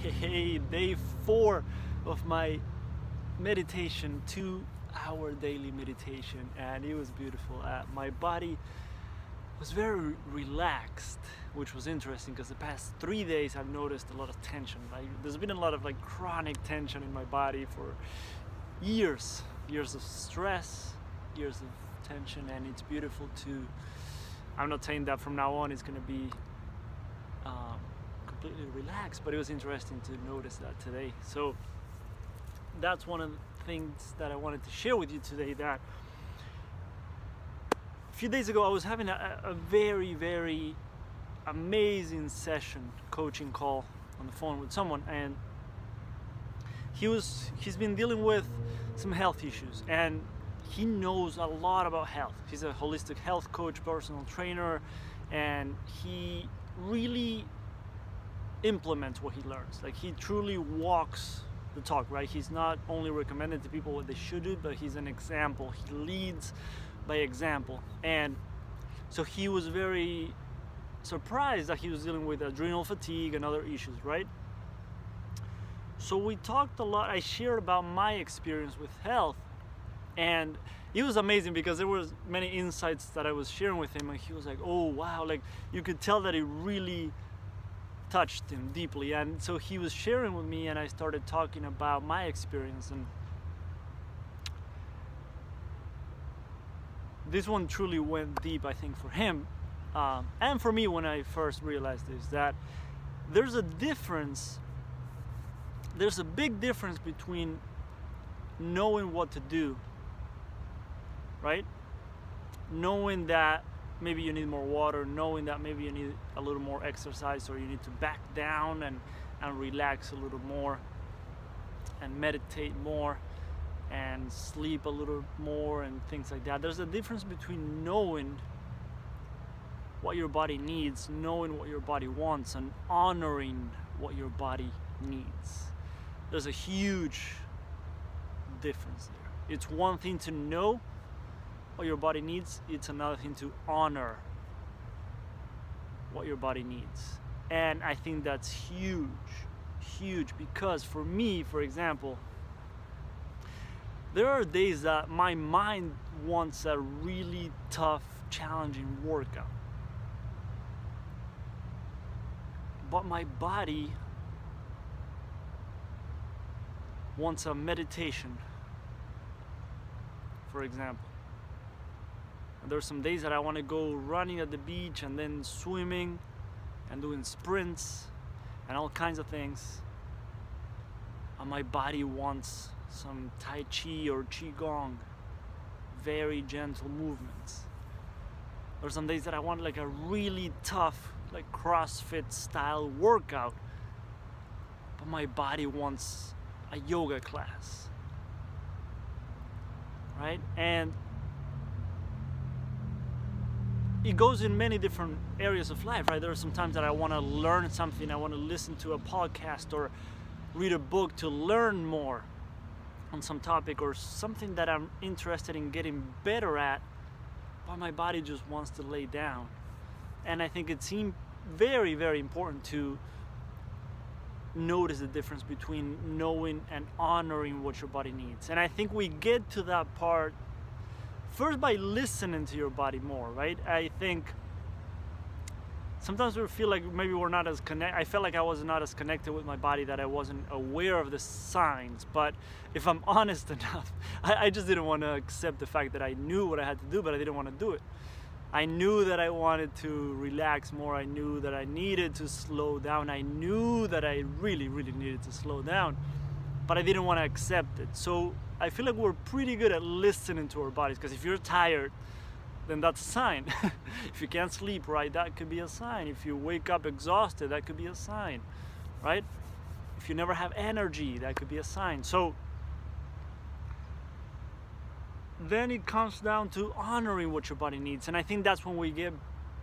Hey, day 4 of my meditation, 2-hour daily meditation, and it was beautiful. My body was very relaxed, which was interesting because the past 3 days I've noticed a lot of tension. There's been a lot of chronic tension in my body for years of stress, years of tension, and it's beautiful to, I'm not saying that from now on it's going to be completely relaxed, but it was interesting to notice that today. So that's one of the things that I wanted to share with you today, that a few days ago I was having a very amazing session, coaching call on the phone with someone, and he's been dealing with some health issues, and he knows a lot about health. He's a holistic health coach, personal trainer, and he really implements what he learns. He truly walks the talk, right? He's not only recommending to people what they should do, but he's an example. He leads by example. And so he was very surprised that he was dealing with adrenal fatigue and other issues, right? So we talked a lot. I shared about my experience with health, and it was amazing because there was many insights that I was sharing with him, and he was like, oh wow, you could tell that it really touched him deeply. And so he was sharing with me, and I started talking about my experience, and this one truly went deep, I think, for him and for me when I first realized this, that there's a big difference between knowing what to do, right? Knowing that maybe you need more water, knowing that maybe you need a little more exercise, or you need to back down and relax a little more and meditate more and sleep a little more and things like that. There's a difference between knowing what your body needs, knowing what your body wants, and honoring what your body needs. There's a huge difference there. It's one thing to know what your body needs, it's another thing to honor what your body needs. And I think that's huge, because for me, for example, there are days that my mind wants a really tough, challenging workout, but my body wants a meditation, for example. And there's some days that I want to go running at the beach and then swimming and doing sprints and all kinds of things, and my body wants some Tai Chi or Qigong, very gentle movements. There's some days that I want a really tough, CrossFit style workout, but my body wants a yoga class, right? And it goes in many different areas of life, right? There are some times that I want to learn something, I want to listen to a podcast or read a book to learn more on some topic or something that I'm interested in getting better at, but my body just wants to lay down. And I think it seemed very important to notice the difference between knowing and honoring what your body needs. And I think we get to that part first by listening to your body more, right? I think sometimes we feel like maybe we're not as connected. I felt like I was not as connected with my body, that I wasn't aware of the signs. But if I'm honest enough, I just didn't want to accept the fact that I knew what I had to do, but I didn't want to do it. I knew that I wanted to relax more. I knew that I needed to slow down. I knew that I really needed to slow down, but I didn't want to accept it. So I feel like we're pretty good at listening to our bodies, because if you're tired, then that's a sign. If you can't sleep right, that could be a sign. If you wake up exhausted, that could be a sign, right? If you never have energy, that could be a sign. So then it comes down to honoring what your body needs. And I think that's when we get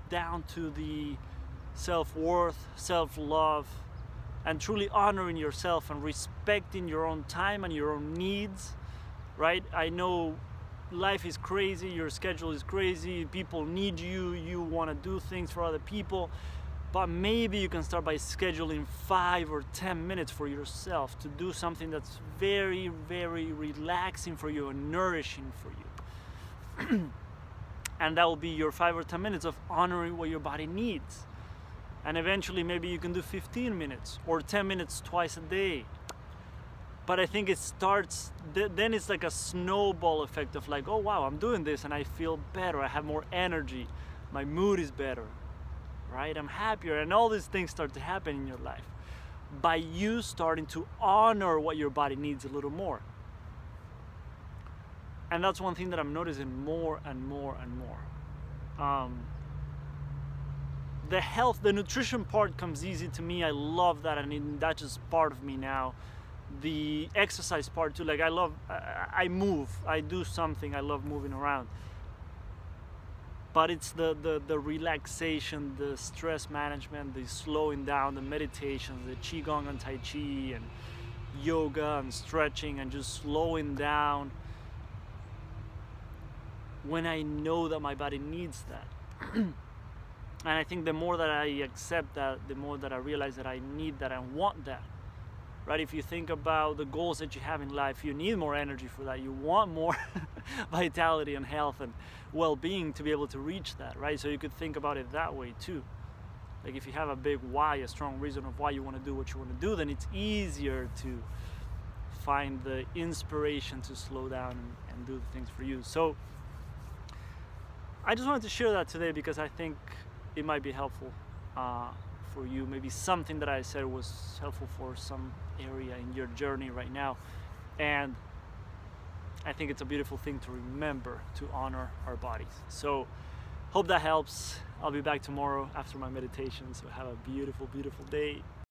down to the self-worth, self-love, and truly honoring yourself and respecting your own time and your own needs, right? I know life is crazy, your schedule is crazy, people need you, you want to do things for other people, But maybe you can start by scheduling 5 or 10 minutes for yourself to do something that's very, very relaxing for you and nourishing for you. And that will be your 5 or 10 minutes of honoring what your body needs. And eventually maybe you can do 15 minutes or 10 minutes twice a day. But I think it starts, then it's like a snowball effect of like, oh wow, I'm doing this and I feel better, I have more energy, my mood is better, right? I'm happier, and all these things start to happen in your life by you starting to honor what your body needs a little more. And that's one thing that I'm noticing more and more and more. The health, the nutrition part comes easy to me. I love that, and that's just part of me now. The exercise part too, like I move, I do something, I love moving around. But it's the relaxation, the stress management, the slowing down, the meditations, the qigong and tai chi and yoga and stretching and just slowing down when I know that my body needs that. And I think the more that I accept that, the more that I realize that I need that and want that. Right? If you think about the goals that you have in life, you need more energy for that. You want more vitality and health and well-being to be able to reach that, right? So you could think about it that way too. Like if you have a big why, a strong reason of why you want to do what you want to do, then it's easier to find the inspiration to slow down and do the things for you. So I just wanted to share that today because I think it might be helpful for you. Maybe something that I said was helpful for some area in your journey right now, and I think it's a beautiful thing to remember, to honor our bodies. So hope that helps. I'll be back tomorrow after my meditation, so have a beautiful, beautiful day.